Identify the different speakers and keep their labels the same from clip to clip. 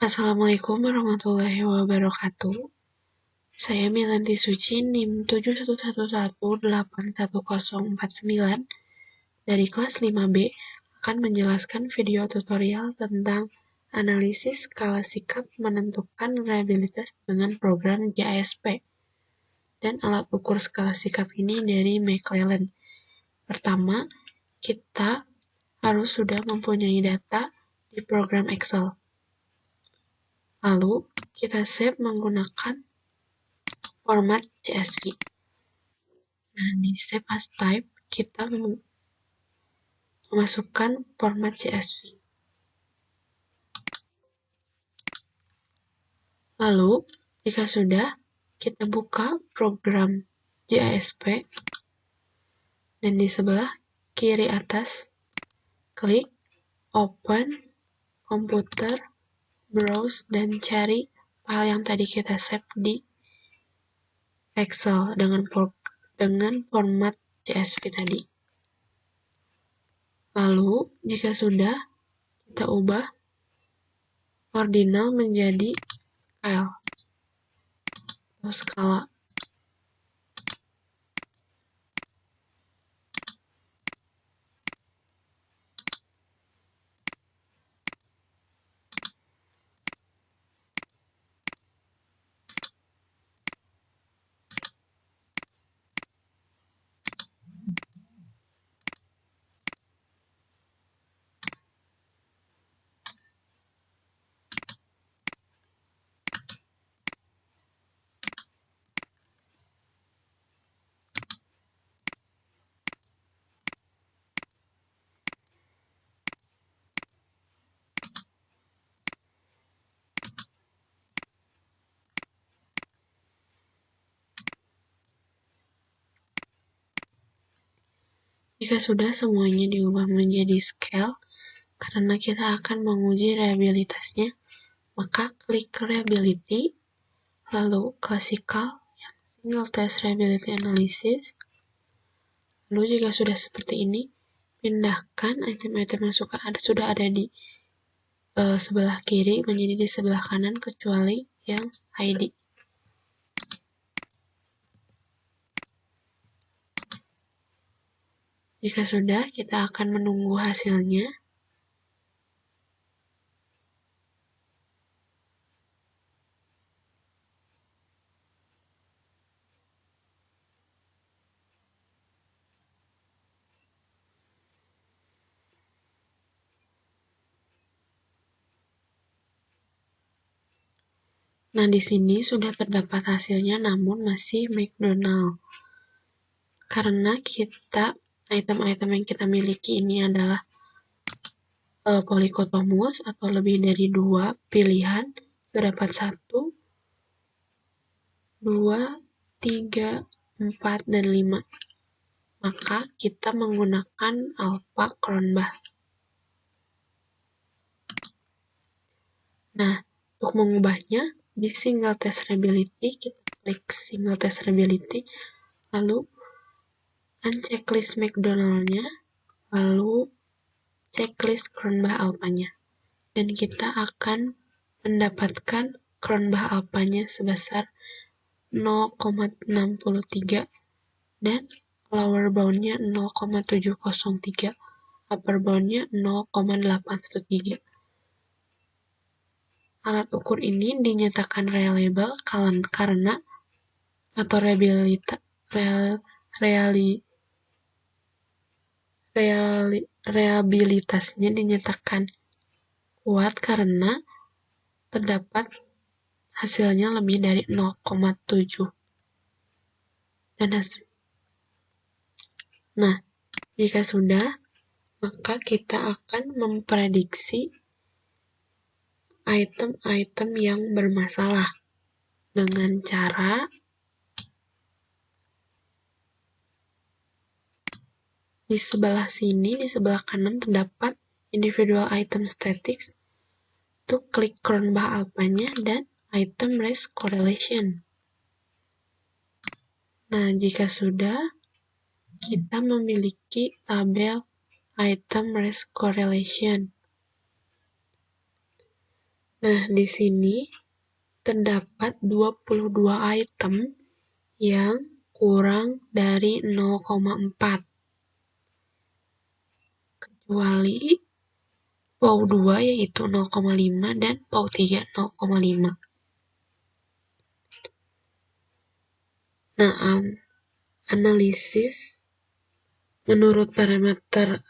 Speaker 1: Assalamualaikum warahmatullahi wabarakatuh. Saya Milanti Suci NIM 711181049 dari kelas 5B akan menjelaskan video tutorial tentang analisis skala sikap menentukan reliabilitas dengan program JASP dan alat ukur skala sikap ini dari McClellan. Pertama, kita harus sudah mempunyai data di program Excel. Lalu, kita save menggunakan format CSV. Nah, di save as type, kita memasukkan format CSV. Lalu, jika sudah, kita buka program JASP, dan di sebelah kiri atas, klik Open, Komputer, Browse, dan cari file yang tadi kita save di Excel dengan format CSV tadi. Lalu, jika sudah, kita ubah ordinal menjadi scale atau skala. Jika sudah semuanya diubah menjadi scale, karena kita akan menguji reliabilitasnya, maka klik reliability, lalu classical, single test reliability analysis. Lalu jika sudah seperti ini, pindahkan item-item yang sudah ada di sebelah kiri menjadi di sebelah kanan kecuali yang ID. Jika sudah, kita akan menunggu hasilnya. Nah, di sini sudah terdapat hasilnya namun masih McDonald. Karena item-item yang kita miliki ini adalah polikotomus atau lebih dari 2 pilihan, terdapat 1, 2, 3, 4, dan 5. Maka kita menggunakan alpha Cronbach. Nah, untuk mengubahnya, di single test reliability, kita klik single test reliability, lalu unchecklist McDonald-nya, lalu checklist Cronbach alpha-nya. Dan kita akan mendapatkan Cronbach alpha-nya sebesar 0,63 dan lower bound-nya 0,703, upper bound-nya 0,813. Alat ukur ini dinyatakan reliable karena atau reliabilitasnya dinyatakan kuat karena terdapat hasilnya lebih dari 0,7. Nah, jika sudah, maka kita akan memprediksi item-item yang bermasalah dengan cara di sebelah sini, di sebelah kanan terdapat individual item statistics. Untuk klik Cronbach alpha-nya dan item race correlation. Nah, jika sudah, kita memiliki tabel item race correlation. Nah, di sini terdapat 22 item yang kurang dari 0,4, kecuali POW 2 yaitu 0,5 dan POW 3 0,5. Nah, analisis menurut parameter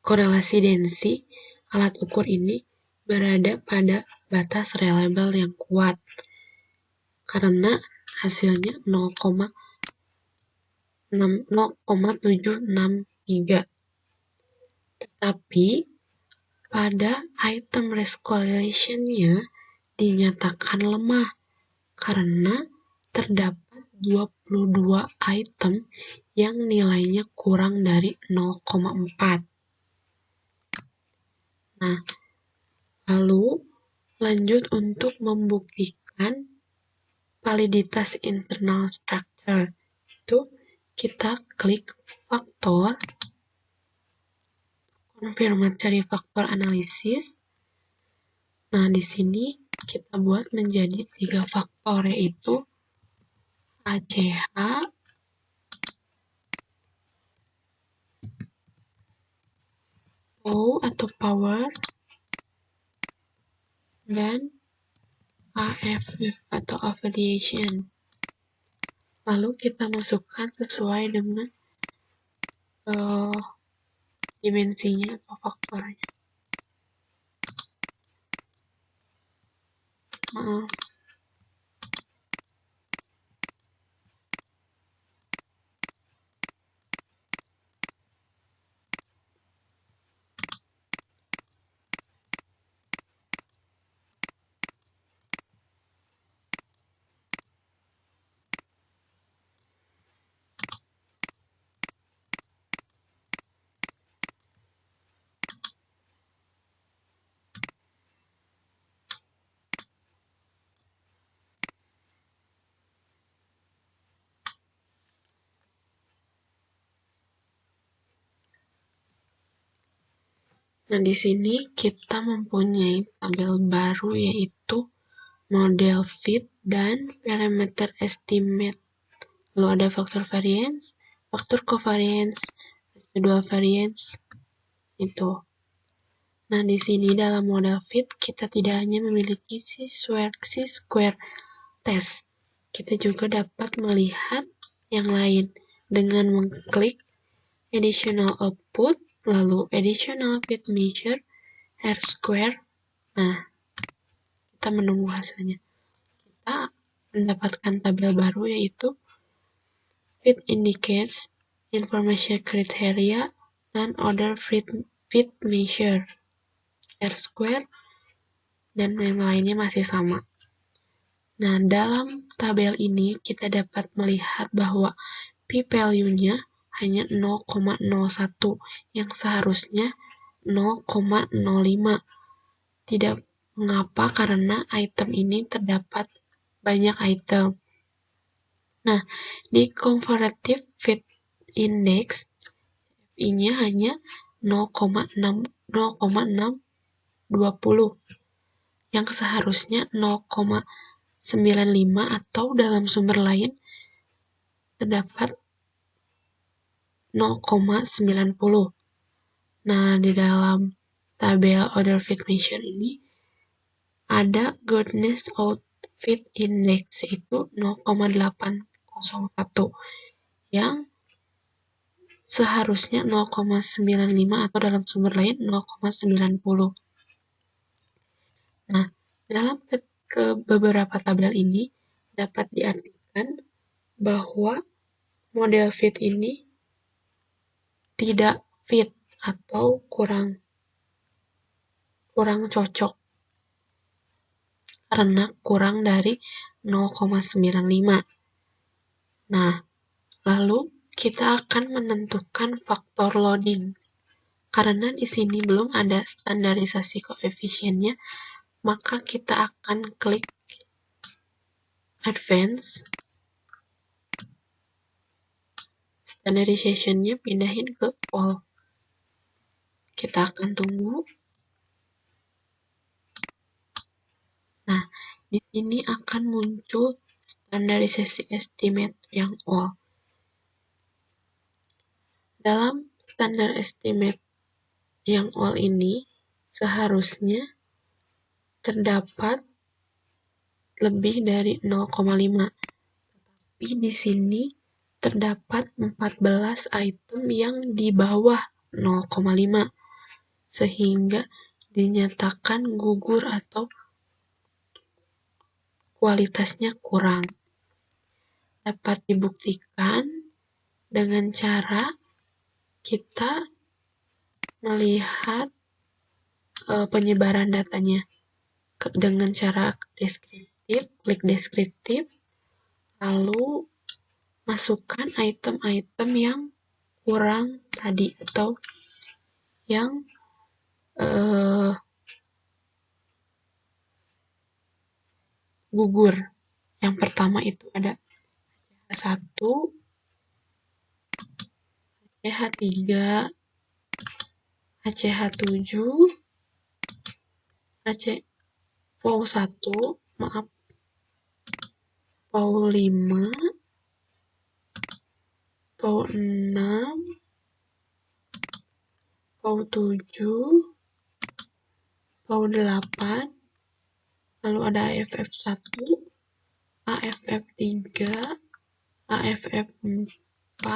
Speaker 1: korelasi densi, alat ukur ini berada pada batas reliable yang kuat karena hasilnya 0,763. Tetapi pada item risk correlation-nya dinyatakan lemah karena terdapat 22 item yang nilainya kurang dari 0,4. Nah, lalu lanjut untuk membuktikan validitas internal structure. Itu kita klik faktor, konfirmasi faktor analisis. Nah, di sini kita buat menjadi 3 faktor, yaitu ACH, POW atau power, dan AFF atau affiliation. Lalu kita masukkan sesuai dengan dimensinya atau faktornya. Maaf. Nah, di sini kita mempunyai tabel baru yaitu model fit dan parameter estimate. Lalu ada faktor variance, faktor covariance, residual variance, itu. Nah, di sini dalam model fit kita tidak hanya memiliki square test. Kita juga dapat melihat yang lain dengan mengklik additional output, lalu additional fit measure, R square. Nah, kita menunggu hasilnya. Kita mendapatkan tabel baru yaitu fit indicates information criteria dan other fit measure, R square, dan yang lainnya masih sama. Nah, dalam tabel ini kita dapat melihat bahwa p-value-nya hanya 0,01 yang seharusnya 0,05. Tidak mengapa karena item ini terdapat banyak item. Nah, di comparative fit index I-nya hanya 0,620 yang seharusnya 0,95 atau dalam sumber lain terdapat 0,90. Nah, di dalam tabel other fit measure ini ada goodness outfit index yaitu 0,801 yang seharusnya 0,95 atau dalam sumber lain 0,90. Nah, dalam beberapa tabel ini dapat diartikan bahwa model fit ini tidak fit atau kurang cocok karena kurang dari 0,95. Nah, lalu kita akan menentukan faktor loading. Karena di sini belum ada standarisasi koefisiennya, maka kita akan klik Advance. Standardization-nya pindahin ke all. Kita akan tunggu. Di sini akan muncul standarisasi estimate yang all. Dalam standar estimate yang all ini seharusnya terdapat lebih dari 0,5. Tapi di sini terdapat 14 item yang di bawah 0,5 sehingga dinyatakan gugur atau kualitasnya kurang. Dapat dibuktikan dengan cara kita melihat penyebaran datanya dengan cara deskriptif, klik deskriptif, lalu masukkan item-item yang kurang tadi atau yang gugur. Yang pertama itu ada ACH1, ACH3, ACH7, POW1, POW5, POW6, POW7, POW8, lalu ada AFF1, AFF3, AFF4,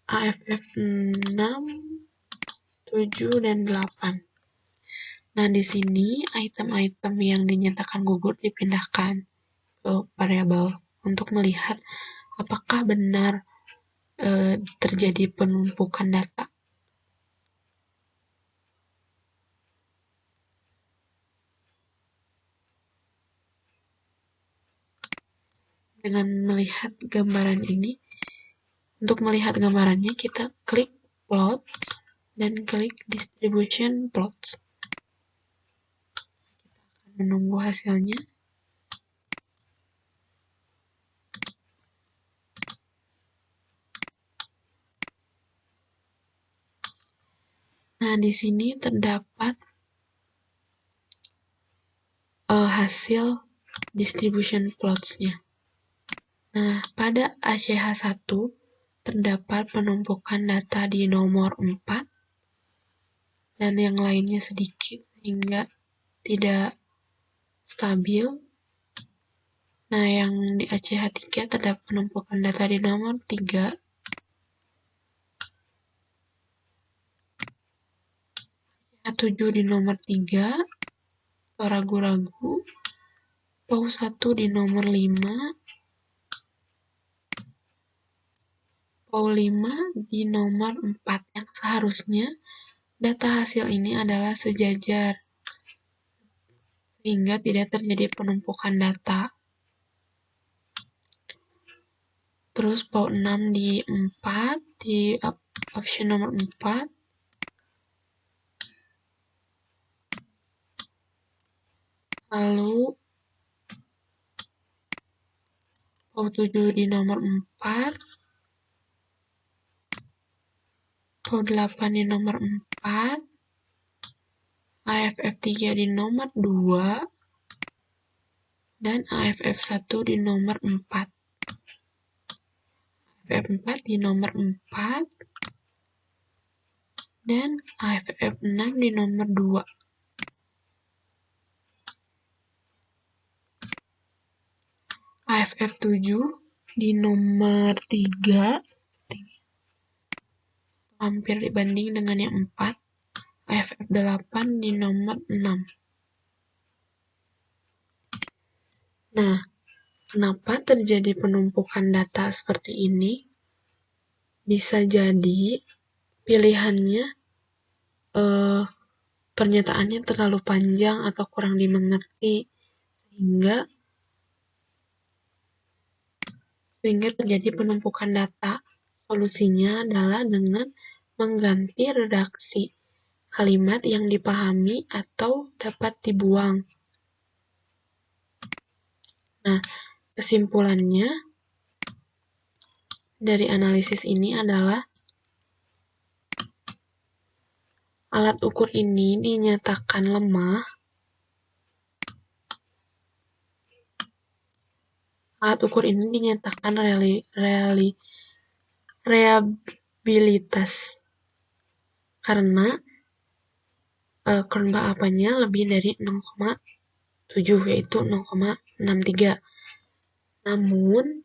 Speaker 1: AFF6, 7, dan 8. Nah, di sini item-item yang dinyatakan gugur dipindahkan ke variabel untuk melihat apakah benar terjadi penumpukan data. Dengan melihat gambaran ini, untuk melihat gambarannya kita klik plots dan klik distribution plots. Kita akan menunggu hasilnya. Nah, di sini terdapat hasil distribution plots-nya. Nah, pada ACH1 terdapat penumpukan data di nomor 4 dan yang lainnya sedikit sehingga tidak stabil. Nah, yang di ACH3 terdapat penumpukan data di nomor 3, ACH7 di nomor 3, atau ragu-ragu, POW1 di nomor 5, POW5 di nomor 4, yang seharusnya data hasil ini adalah sejajar sehingga tidak terjadi penumpukan data. Terus POW6 di 4, di option nomor 4, lalu POW7 di nomor 4, POW8 di nomor 4, AFF3 di nomor 2, dan AFF1 di nomor 4. AFF4 di nomor 4, dan AFF6 di nomor 2. AFF7 di nomor 3, hampir dibanding dengan yang 4. AFF8 di nomor 6. Nah, kenapa terjadi penumpukan data seperti ini? Bisa jadi pilihannya pernyataannya terlalu panjang atau kurang dimengerti sehingga terjadi penumpukan data. Solusinya adalah dengan mengganti redaksi kalimat yang dipahami atau dapat dibuang. Nah, kesimpulannya dari analisis ini adalah alat ukur ini dinyatakan lemah Alat ukur ini dinyatakan reliabilitas karena kurang apanya lebih dari 0,7 yaitu 0,63. Namun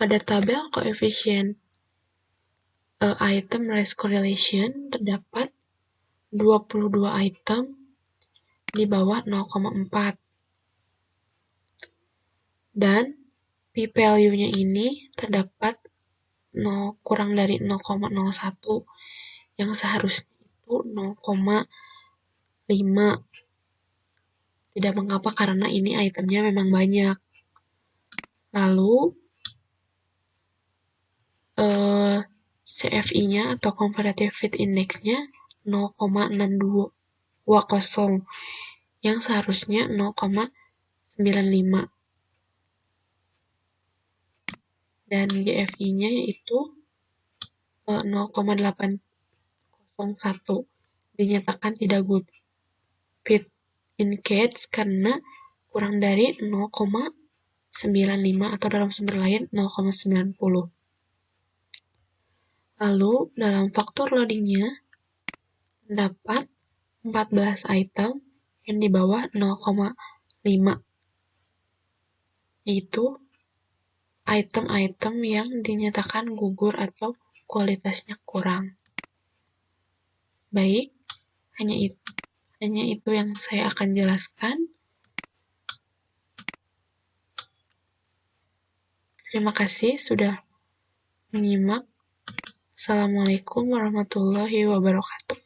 Speaker 1: pada tabel koefisien item race correlation terdapat 22 item di bawah 0,4 dan p-value-nya ini terdapat kurang dari 0,01 yang seharusnya itu 0,5. Tidak mengapa karena ini itemnya memang banyak. Lalu CFI-nya atau Comparative Fit Index-nya 0,620 yang seharusnya 0,95 dan GFI-nya yaitu 0,801 dinyatakan tidak good fit in cage karena kurang dari 0,95 atau dalam sumber lain 0,90. Lalu dalam faktor loadingnya terdapat 14 item yang di bawah 0,5 yaitu item-item yang dinyatakan gugur atau kualitasnya kurang. Baik, hanya itu yang saya akan jelaskan. Terima kasih sudah menyimak. Assalamualaikum warahmatullahi wabarakatuh.